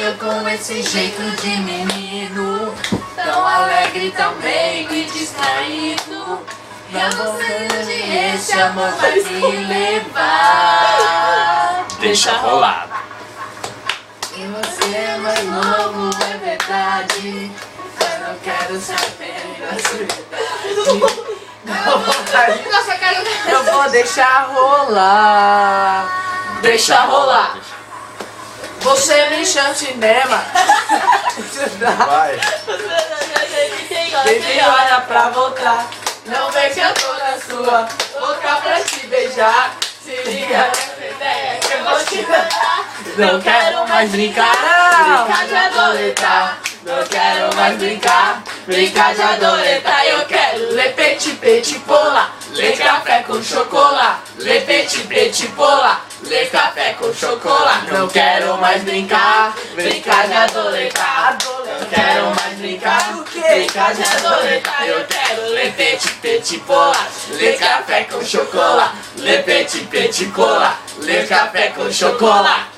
eu com esse jeito de menino, tão alegre, tão meigo e distraído. Não vou ser onde esse amor vai me levar. Deixa rolar. E você é mais novo, é verdade. Eu não quero saber da sua idade. Eu vou deixar rolar. Deixa rolar. Você me chama cinema. Vai. Baby, olha pra voltar. Não vê que eu tô na sua boca pra te beijar. Se liga nessa ideia que eu vou te dar. Não quero mais brincar, brincar de adoleta. Não quero mais brincar, brincar de adoleta. Eu quero ler petit petit pola, ler café com chocolate. Ler petit petit pola, ler café com chocolate. Não quero mais brincar, brincar de adoleta. Não quero mais brincar, brincar de adoleta. Eu quero ler petit petit pola, ler café com chocolate. Ler petit petit cola, ler café com chocolate.